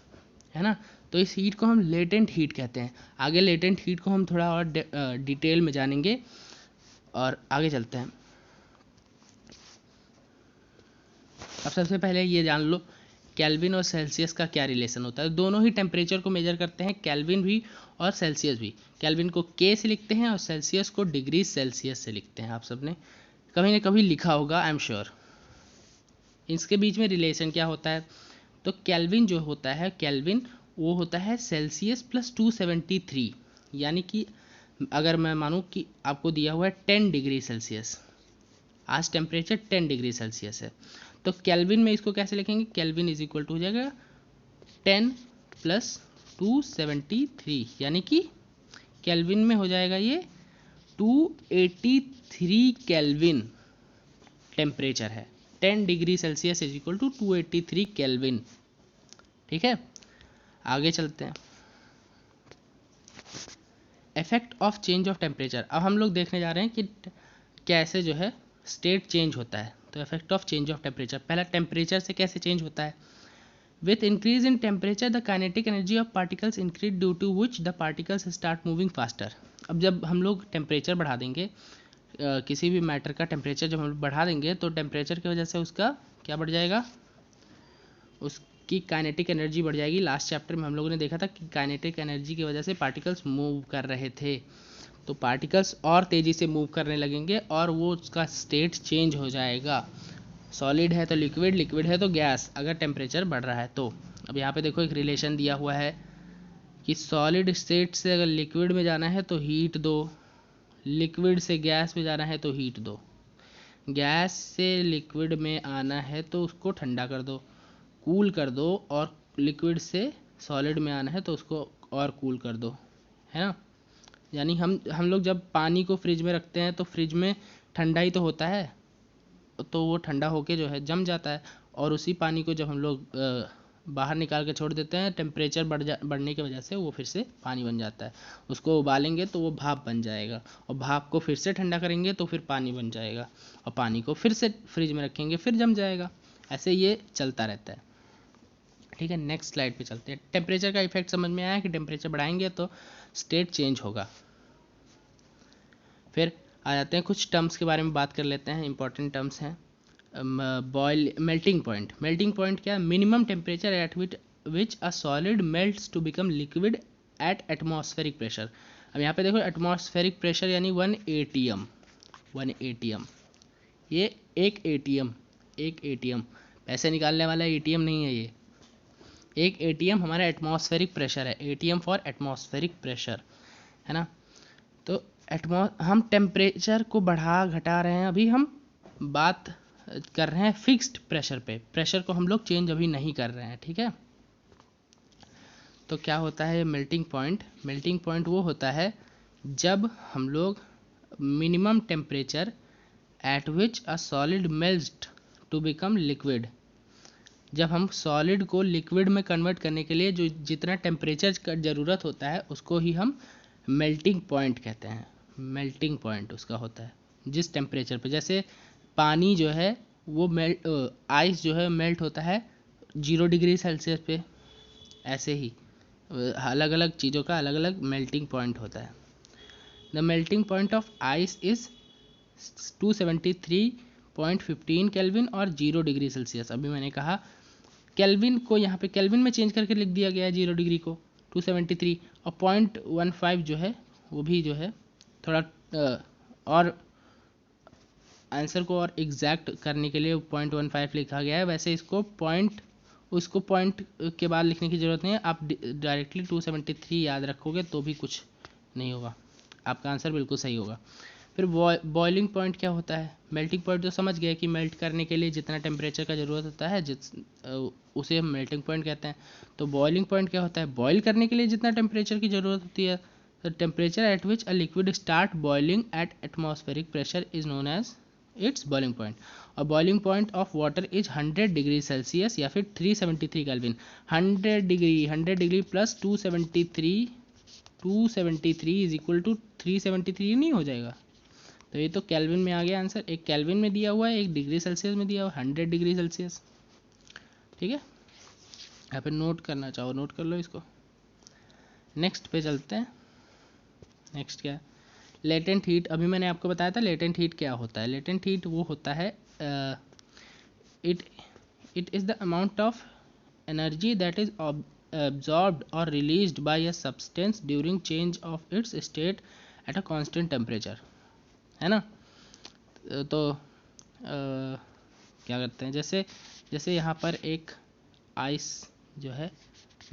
है ना। तो इस हीट को हम लेटेंट हीट कहते हैं। आगे लेटेंट हीट को हम थोड़ा और डिटेल में जानेंगे और आगे चलते हैं। अब सबसे पहले ये जान लो केल्विन और सेल्सियस का क्या रिलेशन होता है। दोनों ही टेम्परेचर को मेजर करते हैं, केल्विन भी और सेल्सियस भी। केल्विन को के से लिखते हैं और सेल्सियस को डिग्री सेल्सियस से लिखते हैं। आप सबने कभी ना कभी लिखा होगा, आई एम श्योर। इसके बीच में रिलेशन क्या होता है, तो केल्विन जो होता है, केल्विन वो होता है सेल्सियस प्लस 273, यानी कि अगर मैं मानूँ कि आपको दिया हुआ है 10 डिग्री सेल्सियस, आज टेम्परेचर 10 डिग्री सेल्सियस है, तो केल्विन में इसको कैसे लिखेंगे, केल्विन इज इक्वल टू हो जाएगा 10 प्लस 273, यानी कि केल्विन में हो जाएगा ये 283 केल्विन टेम्परेचर है। 10 degree Celsius is equal to 283 Kelvin. ठीक है, आगे चलते हैं। Effect of change of temperature. अब हम लोग देखने जा रहे हैं कि कैसे जो है स्टेट चेंज होता है। तो effect of change of temperature, पहला टेम्परेचर से कैसे चेंज होता है। With increase in temperature the kinetic energy of particles increase due to which the particles start moving faster. अब जब हम लोग टेम्परेचर बढ़ा देंगे, किसी भी मैटर का टेम्परेचर जब हम बढ़ा देंगे तो टेम्परेचर की वजह से उसका क्या बढ़ जाएगा, उसकी काइनेटिक एनर्जी बढ़ जाएगी। लास्ट चैप्टर में हम लोगों ने देखा था कि काइनेटिक एनर्जी की वजह से पार्टिकल्स मूव कर रहे थे, तो पार्टिकल्स और तेज़ी से मूव करने लगेंगे और वो उसका स्टेट चेंज हो जाएगा। सॉलिड है तो लिक्विड, लिक्विड है तो गैस, अगर टेम्परेचर बढ़ रहा है तो। अब यहाँ पे देखो एक रिलेशन दिया हुआ है कि सॉलिड स्टेट से अगर लिक्विड में जाना है तो हीट दो, लिक्विड से गैस में जाना है तो हीट दो, गैस से लिक्विड में आना है तो उसको ठंडा कर दो, कूल कर दो, और लिक्विड से सॉलिड में आना है तो उसको और कूल कर दो, है ना। यानी हम लोग जब पानी को फ्रिज में रखते हैं तो फ्रिज में ठंडा ही तो होता है, तो वो ठंडा होके जो है जम जाता है, और उसी पानी को जब हम लोग बाहर निकाल के छोड़ देते हैं, टेम्परेचर बढ़ने की वजह से वो फिर से पानी बन जाता है। उसको उबालेंगे तो वो भाप बन जाएगा, और भाप को फिर से ठंडा करेंगे तो फिर पानी बन जाएगा, और पानी को फिर से फ्रिज में रखेंगे फिर जम जाएगा। ऐसे ये चलता रहता है। ठीक है, नेक्स्ट स्लाइड पे चलते हैं। टेम्परेचर का इफेक्ट समझ में आया कि टेम्परेचर बढ़ाएंगे तो स्टेट चेंज होगा। फिर आ जाते हैं कुछ टर्म्स के बारे में बात कर लेते हैं, इंपॉर्टेंट टर्म्स हैं। Melting point. मेल्टिंग पॉइंट क्या है, minimum temperature at which a solid melts to become liquid at atmospheric pressure. अब यहाँ पे देखो एटमॉस्फेरिक प्रेशर यानी 1 atm, 1 atm, ये एक एटीएम पैसे निकालने वाला एटीएम नहीं है, ये एक एटीएम हमारा एटमॉस्फेरिक प्रेशर है। एटीएम फॉर एटमॉस्फेरिक प्रेशर, है ना। तो हम टेम्परेचर को बढ़ा घटा रहे हैं, अभी हम बात कर रहे हैं फिक्स्ड प्रेशर पे, प्रेशर को हम लोग चेंज अभी नहीं कर रहे हैं। ठीक है, तो क्या होता है मेल्टिंग पॉइंट। मेल्टिंग पॉइंट वो होता है जब हम लोग minimum temperature at which a solid melts to become liquid, जब हम सॉलिड को लिक्विड में कन्वर्ट करने के लिए जो जितना टेम्परेचर का ज़रूरत होता है उसको ही हम मेल्टिंग पॉइंट कहते हैं। मेल्टिंग पॉइंट उसका होता है जिस टेम्परेचर पे, जैसे पानी जो है वो आइस जो है मेल्ट होता है 0 डिग्री सेल्सियस पे, ऐसे ही अलग अलग चीज़ों का अलग अलग मेल्टिंग पॉइंट होता है। The melting point of ice is 273.15 kelvin और 0 डिग्री सेल्सियस। अभी मैंने कहा केल्विन को यहाँ पे केल्विन में चेंज करके लिख दिया गया है 0 डिग्री को 273, और 0.15 जो है वो भी जो है थोड़ा और आंसर को और एग्जैक्ट करने के लिए 0.15 लिखा गया है। वैसे इसको उसको पॉइंट के बाद लिखने की ज़रूरत नहीं है, आप डायरेक्टली 273 याद रखोगे तो भी कुछ नहीं होगा, आपका आंसर बिल्कुल सही होगा। फिर बॉइलिंग पॉइंट क्या होता है। मेल्टिंग पॉइंट तो समझ गए कि मेल्ट करने के लिए जितना टेम्परेचर का ज़रूरत होता है उसे हम मेल्टिंग पॉइंट कहते हैं। तो बॉइलिंग पॉइंट क्या होता है, बॉयल करने के लिए जितना टेम्परेचर की ज़रूरत होती है, तो temperature at which a liquid start boiling at atmospheric pressure is known as its boiling point. और boiling point of water is 100 degree Celsius या फिर 373 Kelvin. 100 degree plus 273 is equal to 373 नहीं हो जाएगा, तो ये तो केल्विन में आ गया आंसर, एक केल्विन में दिया हुआ है, एक डिग्री सेल्सियस में दिया हुआ है, 100 डिग्री सेल्सियस। ठीक है, यहाँ पे नोट करना चाहो नोट कर लो इसको। नेक्स्ट पे चलते हैं। नेक्स्ट क्या है, लेटेंट हीट। अभी मैंने आपको बताया था लेटेंट हीट क्या होता है। लेटेंट हीट वो होता है it it is the amount of energy that is absorbed or released by a substance during change of its state at a constant temperature, है ना। तो क्या करते हैं, जैसे जैसे यहाँ पर एक आइस जो है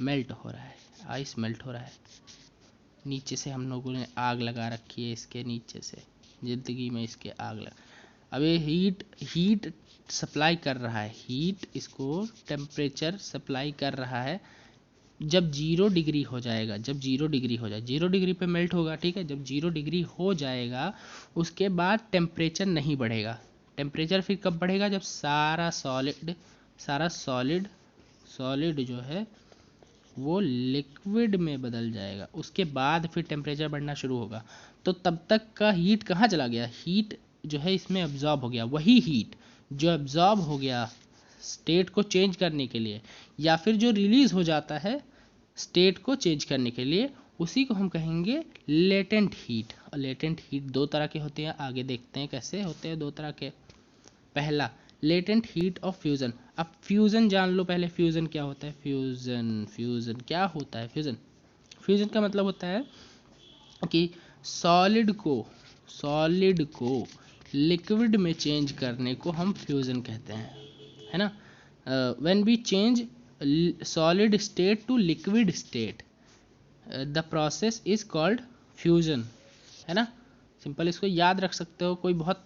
मेल्ट हो रहा है, आइस मेल्ट हो रहा है, नीचे से हम लोगों ने आग लगा रखी है, इसके नीचे से ज़िंदगी में इसके आग लगा। अब ये हीट सप्लाई कर रहा है, हीट इसको टेम्परेचर सप्लाई कर रहा है। जब 0 डिग्री हो जाएगा, जब 0 डिग्री हो जाए, 0 डिग्री पे मेल्ट होगा, ठीक है। जब 0 डिग्री हो जाएगा उसके बाद टेम्परेचर नहीं बढ़ेगा। टेम्परेचर फिर कब बढ़ेगा, जब सारा सॉलिड जो है वो लिक्विड में बदल जाएगा, उसके बाद फिर टेम्परेचर बढ़ना शुरू होगा। तो तब तक का हीट कहाँ चला गया, हीट जो है इसमें एब्जॉर्ब हो गया। वही हीट जो एब्जॉर्ब हो गया स्टेट को चेंज करने के लिए, या फिर जो रिलीज हो जाता है स्टेट को चेंज करने के लिए, उसी को हम कहेंगे लेटेंट हीट। और लेटेंट हीट दो तरह के होते हैं, आगे देखते हैं कैसे होते हैं दो तरह के। पहला लेटेंट हीट ऑफ फ्यूज़न। अब फ्यूज़न जान लो पहले, फ्यूज़न क्या होता है। फ्यूज़न क्या होता है, फ्यूज़न का मतलब होता है कि सॉलिड को लिक्विड में चेंज करने को हम फ्यूज़न कहते हैं, है ना। When we change solid state to liquid state the process is called fusion, है ना। सिंपल इसको याद रख सकते हो, कोई बहुत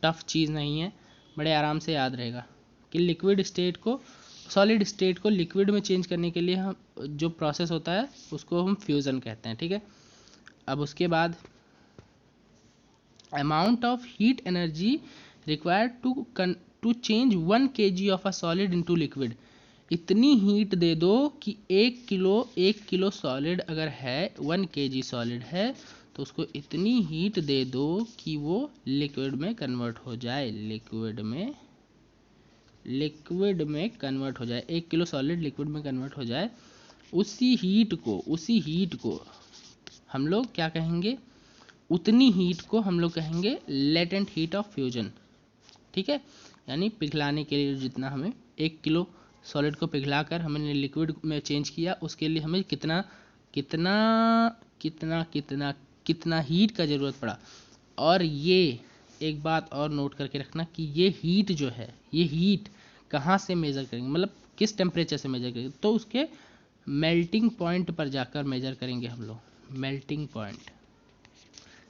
टफ चीज़ नहीं है, बड़े आराम से याद रहेगा कि लिक्विड स्टेट को सॉलिड स्टेट को लिक्विड में चेंज करने के लिए हम जो प्रोसेस होता है उसको हम फ्यूज़न कहते हैं, ठीक है। अब उसके बाद amount of heat energy required to change 1 kg of a solid into liquid. इतनी हीट दे दो कि 1 किलो सॉलिड अगर है, 1 kg सॉलिड है, तो उसको इतनी हीट दे दो कि वो लिक्विड में कन्वर्ट हो जाए, लिक्विड में कन्वर्ट हो जाए, 1 किलो सॉलिड लिक्विड में कन्वर्ट हो जाए। उसी हीट को हम लोग क्या कहेंगे, उतनी हीट को हम लोग कहेंगे लेटेंट हीट ऑफ फ्यूजन, ठीक है। यानी पिघलाने के लिए जितना हमें 1 किलो सॉलिड को पिघलाकर हमने लिक्विड में चेंज किया, उसके लिए हमें कितना कितना कितना कितना कितना हीट का ज़रूरत पड़ा। और ये एक बात और नोट करके रखना कि ये हीट जो है, ये हीट कहाँ से मेज़र करेंगे, मतलब किस टेम्परेचर से मेज़र करेंगे, तो उसके मेल्टिंग पॉइंट पर जाकर मेज़र करेंगे हम लोग। मेल्टिंग पॉइंट,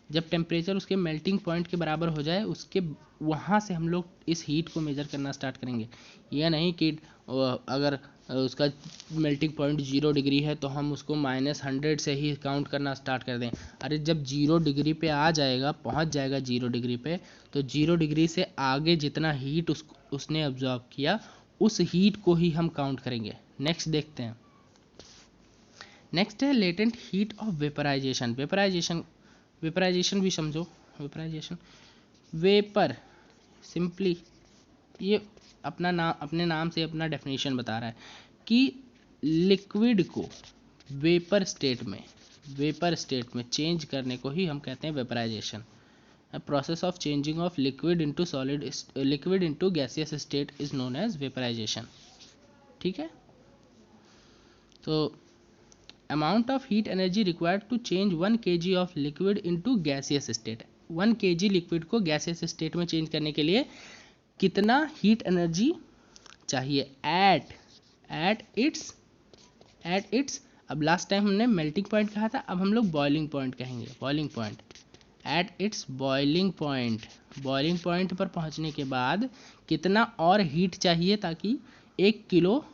जब टेम्परेचर उसके मेल्टिंग पॉइंट के बराबर हो जाए, उसके वहाँ से हम लोग इस हीट को मेज़र करना स्टार्ट करेंगे। यह नहीं कि अगर उसका मेल्टिंग पॉइंट 0 डिग्री है तो हम उसको -100 से ही काउंट करना स्टार्ट कर दें। अरे जब 0 डिग्री पे आ जाएगा, पहुँच जाएगा 0 डिग्री पे, तो 0 डिग्री से आगे जितना हीट उसने अब्जॉर्ब किया, उस हीट को ही हम काउंट करेंगे। नेक्स्ट देखते हैं। नेक्स्ट है latent heat of vaporisation. Vaporisation भी समझो। वेपराइजेशन, वेपर, सिंपली ये अपने नाम से अपना डेफिनेशन बता रहा है कि लिक्विड को वेपर स्टेट में चेंज करने को ही हम कहते हैं vaporisation. Process of changing of liquid into gaseous state is known as vaporisation, ठीक है। तो amount of heat energy required to change 1 kg of liquid into gaseous state. 1 kg liquid को गैसियस स्टेट में चेंज करने के लिए कितना heat energy चाहिए एट इट्स अब लास्ट टाइम हमने मेल्टिंग पॉइंट कहा था, अब हम लोग बॉइलिंग पॉइंट कहेंगे। Boiling point, at its boiling point पर पहुंचने के बाद कितना और हीट चाहिए ताकि 1 किलो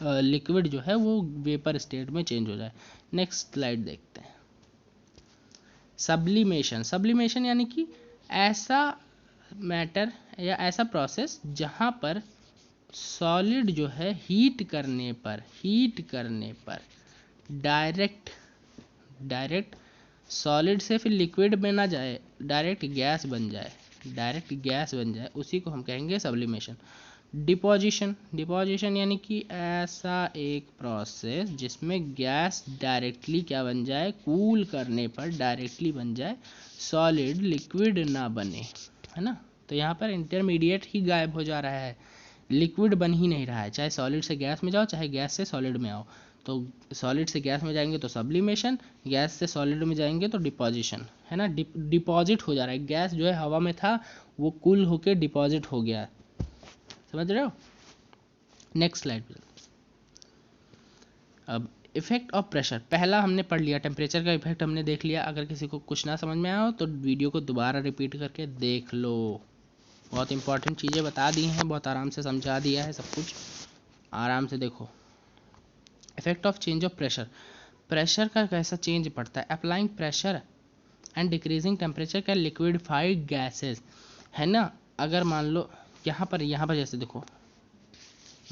लिक्विड जो है वो वेपर स्टेट में चेंज हो जाए। नेक्स्ट स्लाइड देखते हैं। सब्लिमेशन यानी कि ऐसा मैटर या ऐसा प्रोसेस जहाँ पर सॉलिड जो है हीट करने पर डायरेक्ट सॉलिड से फिर लिक्विड में ना जाए, डायरेक्ट गैस बन जाए, डायरेक्ट गैस बन जाए, उसी को हम कहेंगे सब्लिमेशन। डिपोजिशन, डिपोजिशन यानी कि ऐसा एक प्रोसेस जिसमें गैस डायरेक्टली क्या बन जाए, कूल करने पर डायरेक्टली बन जाए, सॉलिड लिक्विड ना बने, है ना। तो यहाँ पर इंटरमीडिएट ही गायब हो जा रहा है, लिक्विड बन ही नहीं रहा है। चाहे सॉलिड से गैस में जाओ, चाहे गैस से सॉलिड में आओ। तो सॉलिड से गैस में जाएंगे तो सब्लिमेशन, गैस से सॉलिड में जाएंगे तो डिपोजिशन, है ना। डिपॉजिट हो जा रहा है, गैस जो है हवा में था वो कूल होके डिपॉजिट हो गया, समझ रहे हो। नेक्स्ट स्लाइड पे। अब इफेक्ट ऑफ प्रेशर, पहला हमने पढ़ लिया, टेम्परेचर का इफेक्ट हमने देख लिया। अगर किसी को कुछ ना समझ में आया हो तो वीडियो को दोबारा रिपीट करके देख लो, बहुत इंपॉर्टेंट चीज़ें बता दी हैं, बहुत आराम से समझा दिया है, सब कुछ आराम से देखो। Effect of change of pressure, pressure का कैसा चेंज पड़ता है। Applying pressure and decreasing temperature can liquidify gases, है ना। अगर मान लो यहाँ पर जैसे देखो,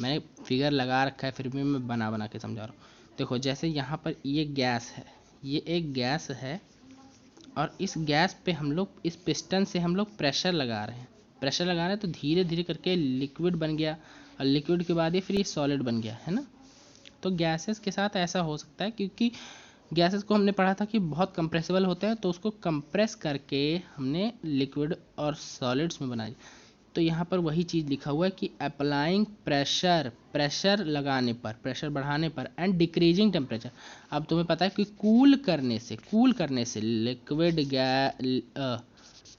मैंने फिगर लगा रखा है फिर भी मैं बना बना के समझा रहा हूँ। देखो जैसे यहाँ पर ये गैस है, ये एक गैस है, और इस गैस पे हम लोग, इस पिस्टन से हम लोग प्रेशर लगा रहे हैं, प्रेशर लगा रहे हैं तो धीरे धीरे करके लिक्विड बन गया, और लिक्विड के बाद ये फिर ये सॉलिड बन गया, है ना। तो गैसेस के साथ ऐसा हो सकता है, क्योंकि गैसेस को हमने पढ़ा था कि बहुत कंप्रेसिबल होते हैं, तो उसको कंप्रेस करके हमने लिक्विड और सॉलिड्स में बनाया। तो यहाँ पर वही चीज़ लिखा हुआ है कि अप्लाइंग प्रेशर, प्रेशर लगाने पर, प्रेशर बढ़ाने पर, एंड डिक्रीजिंग टेम्परेचर। अब तुम्हें पता है कि कूल करने से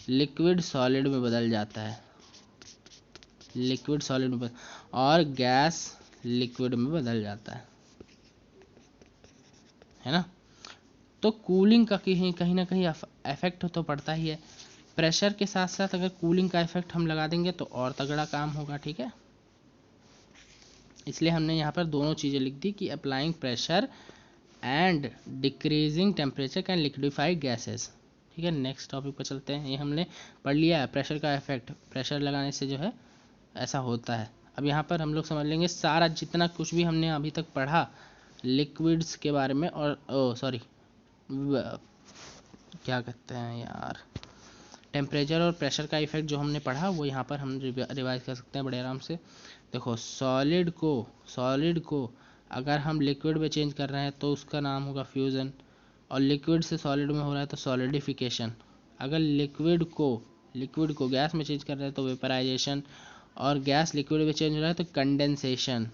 लिक्विड सॉलिड में बदल जाता है, लिक्विड सॉलिड में और गैस लिक्विड में बदल जाता है ना। तो कूलिंग का कहीं ना कहीं इफेक्ट तो पड़ता ही है। प्रेशर के साथ साथ अगर कूलिंग का इफेक्ट हम लगा देंगे तो और तगड़ा काम होगा, ठीक है। इसलिए हमने यहाँ पर दोनों चीज़ें लिख दी कि applying pressure and decreasing temperature can liquidify gases, ठीक है। नेक्स्ट टॉपिक पर चलते हैं। ये हमने पढ़ लिया है प्रेशर का इफेक्ट, प्रेशर लगाने से जो है ऐसा होता है। अब यहाँ पर हम लोग समझ लेंगे सारा जितना कुछ भी हमने अभी तक पढ़ा लिक्विड्स के बारे में, और सॉरी क्या कहते हैं यार, टेम्परेचर और प्रेशर का इफेक्ट जो हमने पढ़ा वो यहाँ पर हम रिवाइज कर सकते हैं बड़े आराम से। देखो सॉलिड को अगर हम लिक्विड में चेंज कर रहे हैं तो उसका नाम होगा फ्यूज़न, और लिक्विड से सॉलिड में हो रहा है तो सॉलिडिफिकेशन। अगर लिक्विड को गैस में चेंज कर रहे हैं तो वेपराइजेशन, और गैस लिक्विड में चेंज हो रहा है तो कंडेंसेशन।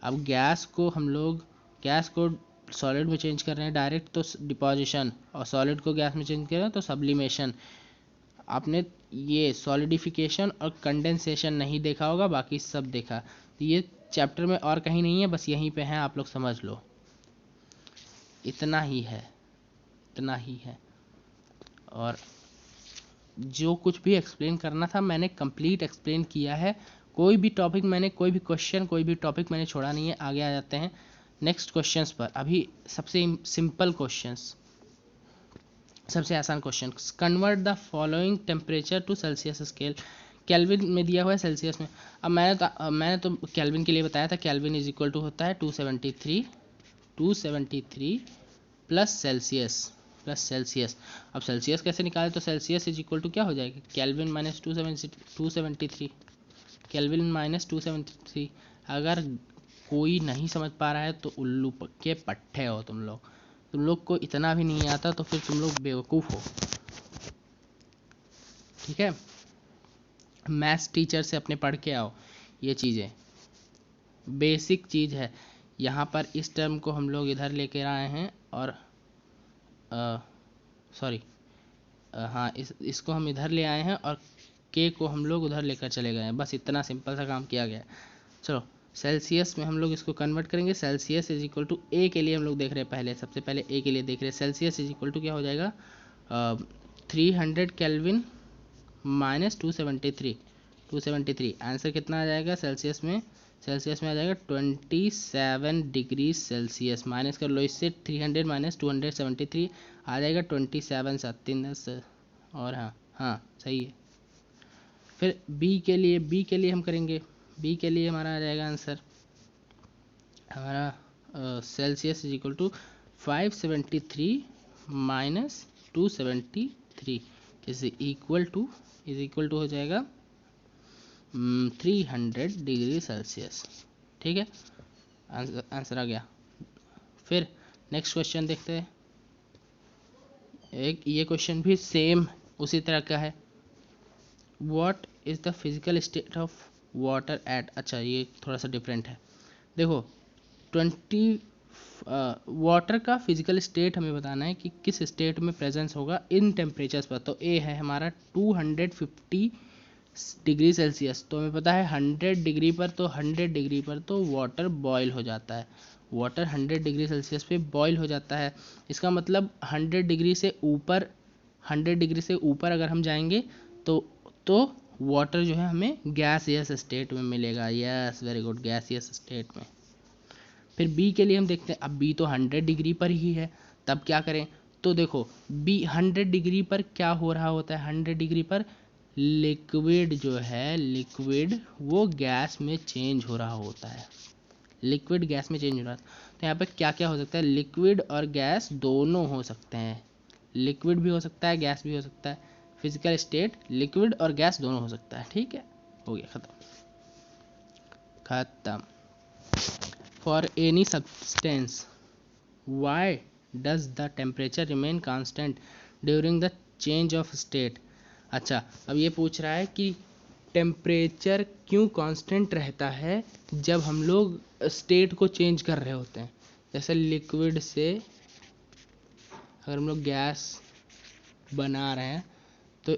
अब गैस को सॉलिड में चेंज कर रहे हैं डायरेक्ट तो डिपोजिशन, और सॉलिड को गैस में चेंज कर रहे हैं तो सब्लिमेशन। आपने ये सॉलिडिफिकेशन और कंडेंसेशन नहीं देखा होगा, बाकी सब देखा। तो ये चैप्टर में और कहीं नहीं है, बस यहीं पे है, आप लोग समझ लो, इतना ही है। और जो कुछ भी एक्सप्लेन करना था मैंने कंप्लीट एक्सप्लेन किया है। कोई भी टॉपिक मैंने छोड़ा नहीं है। आगे आ जाते हैं नेक्स्ट क्वेश्चंस पर। अभी सबसे सिंपल क्वेश्चंस, सबसे आसान question, convert the following temperature to Celsius scale. Kelvin में दिया हुआ है, सेल्सियस में। अब मैंने तो केल्विन के लिए बताया था, केल्विन इज इक्वल टू होता है 273 प्लस सेल्सियस। अब सेल्सियस कैसे निकाले, तो सेल्सियस इज इक्वल टू क्या हो जाएगा, केल्विन माइनस 273, केल्विन माइनस 273। अगर कोई नहीं समझ पा रहा है तो उल्लू के पट्टे हो तुम लोग को इतना भी नहीं आता तो फिर तुम लोग बेवकूफ़ हो, ठीक है। मैथ्स टीचर से अपने पढ़ के आओ, ये चीज़ें बेसिक चीज़ है। यहाँ पर इस टर्म को हम लोग इधर लेकर आए हैं, और हाँ इसको हम इधर ले आए हैं, और के को हम लोग उधर लेकर चले गए हैं। बस इतना सिंपल सा काम किया गया है। चलो सेल्सियस में हम लोग इसको कन्वर्ट करेंगे। सेल्सियस इज इक्वल टू ए के लिए हम लोग देख रहे हैं, सबसे पहले ए के लिए देख रहे हैं। सेल्सियस इज इक्वल टू क्या हो जाएगा, 300 केल्विन माइनस 273। आंसर कितना आ जाएगा सेल्सियस में आ जाएगा 27 डिग्री सेल्सियस। माइनस कर लो इससे, 300 माइनस 273 आ जाएगा 27, 7 और हाँ सही है। फिर बी के लिए हम करेंगे। बी के लिए हमारा आ जाएगा आंसर, हमारा Celsius is equal to 573 minus 273 is equal to हो जाएगा 300 डिग्री सेल्सियस। ठीक है, आंसर आ गया। फिर नेक्स्ट क्वेश्चन देखते हैं। एक ये क्वेश्चन भी सेम उसी तरह का है। What is the physical state of water at, अच्छा ये थोड़ा सा डिफरेंट है। देखो 20 वाटर का फिजिकल स्टेट हमें बताना है कि किस स्टेट में प्रेजेंस होगा इन टेम्परेचर्स पर। तो ए है हमारा 250 डिग्री सेल्सियस, तो हमें पता है 100 डिग्री पर, तो 100 डिग्री पर तो वाटर बॉयल हो जाता है। वाटर 100 डिग्री सेल्सियस पे बॉयल हो जाता है। इसका मतलब 100 डिग्री से ऊपर, 100 डिग्री से ऊपर अगर हम जाएंगे तो वाटर जो है हमें गैसियस स्टेट में मिलेगा। Yes, very good, gaseous state में। फिर बी के लिए हम देखते हैं। अब बी तो 100 डिग्री पर ही है, तब क्या करें? तो देखो बी 100 डिग्री पर क्या हो रहा होता है, 100 डिग्री पर लिक्विड जो है, लिक्विड वो गैस में चेंज हो रहा होता है। लिक्विड गैस में चेंज हो रहा है, तो यहाँ पे क्या क्या हो सकता है? लिक्विड और गैस दोनों हो सकते हैं। लिक्विड भी हो सकता है, गैस भी हो सकता है। फिजिकल स्टेट लिक्विड और गैस दोनों हो सकता है। ठीक है, हो गया, खत्म। For any substance why does the temperature remain constant during the change of state. अच्छा, अब ये पूछ रहा है कि टेम्परेचर क्यों कांस्टेंट रहता है जब हम लोग स्टेट को चेंज कर रहे होते हैं। जैसे लिक्विड से अगर हम लोग गैस बना रहे हैं तो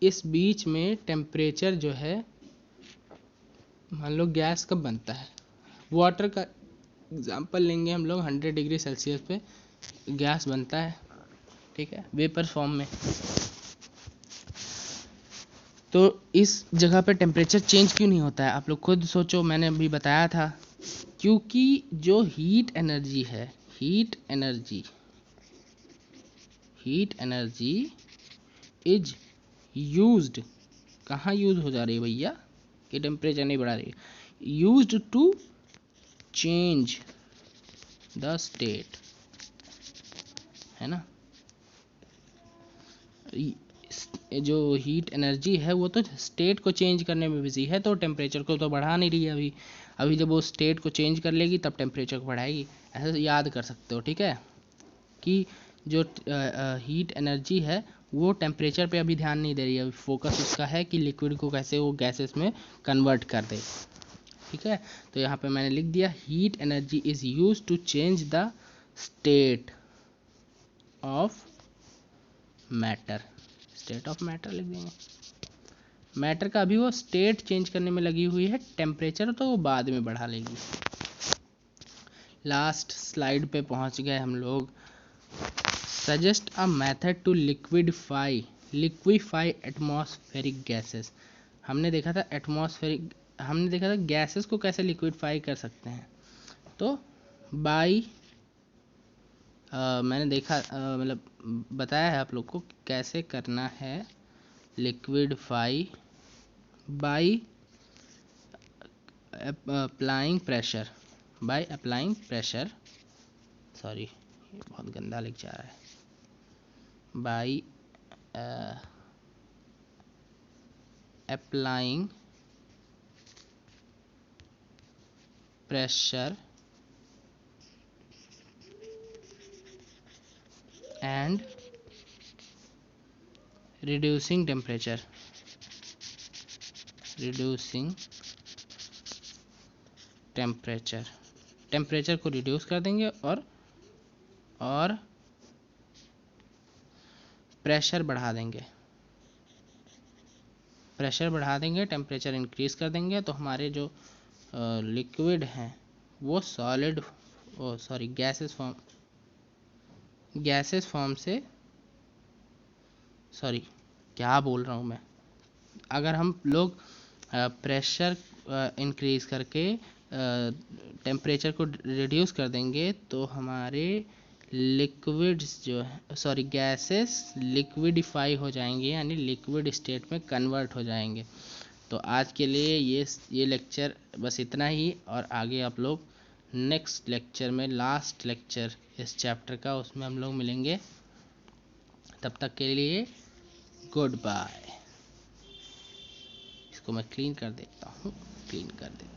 इस बीच में टेम्परेचर जो है, मान लो गैस कब बनता है, वाटर का एग्जांपल लेंगे हम लोग, 100 डिग्री सेल्सियस पे गैस बनता है। ठीक है, वेपर फॉर्म में। तो इस जगह पे टेम्परेचर चेंज क्यों नहीं होता है? आप लोग खुद सोचो, मैंने अभी बताया था, क्योंकि जो हीट एनर्जी है, हीट एनर्जी इज यूज्ड, कहाँ यूज हो जा रही है भैया? ये टेम्परेचर नहीं बढ़ा रही है, used to change the state, है ना। जो हीट एनर्जी है वो तो स्टेट को चेंज करने में बिजी है, तो टेम्परेचर को तो बढ़ा नहीं रही है अभी। अभी जब वो स्टेट को चेंज कर लेगी तब टेम्परेचर को बढ़ाएगी। ऐसे याद कर सकते हो, ठीक है, कि जो हीट एनर्जी है वो टेम्परेचर पे अभी ध्यान नहीं दे रही है, अभी फोकस उसका है कि लिक्विड को कैसे वो गैसेस में कन्वर्ट कर दे। ठीक है, तो यहाँ पे मैंने लिख दिया heat energy is use to change the state of matter. State of matter लिख देंगे। मैटर का अभी वो स्टेट चेंज करने में लगी हुई है, टेम्परेचर तो वो बाद में बढ़ा लेगी। लास्ट स्लाइड पे पहुंच गए हम लोग। Suggest a method to liquefy atmospheric gases. हमने देखा था गैसेस को कैसे लिक्विफाई कर सकते हैं। तो बाई मैंने देखा मतलब बताया है आप लोग को कैसे करना है लिक्विडफाई बाय अप्लाइंग प्रेशर, सॉरी ये बहुत गंदा लिख जा रहा है, by applying pressure and reducing temperature, temperature को रिड्यूस कर देंगे और प्रेशर बढ़ा देंगे, टेम्परेचर इंक्रीज कर देंगे, तो हमारे जो लिक्विड हैं वो सॉलिड गैसेस फॉर्म से, सॉरी क्या बोल रहा हूँ मैं, अगर हम लोग प्रेशर इंक्रीज करके टेम्परेचर को रिड्यूस कर देंगे तो हमारे लिक्विड्स जो है, सॉरी गैसेस लिक्विडिफाई हो जाएंगे, यानी लिक्विड स्टेट में कन्वर्ट हो जाएंगे। तो आज के लिए ये लेक्चर बस इतना ही, और आगे आप लोग नेक्स्ट लेक्चर में, लास्ट लेक्चर इस चैप्टर का, उसमें हम लोग मिलेंगे। तब तक के लिए गुड बाय। इसको मैं क्लीन कर देता हूँ, क्लीन कर देता हूँ।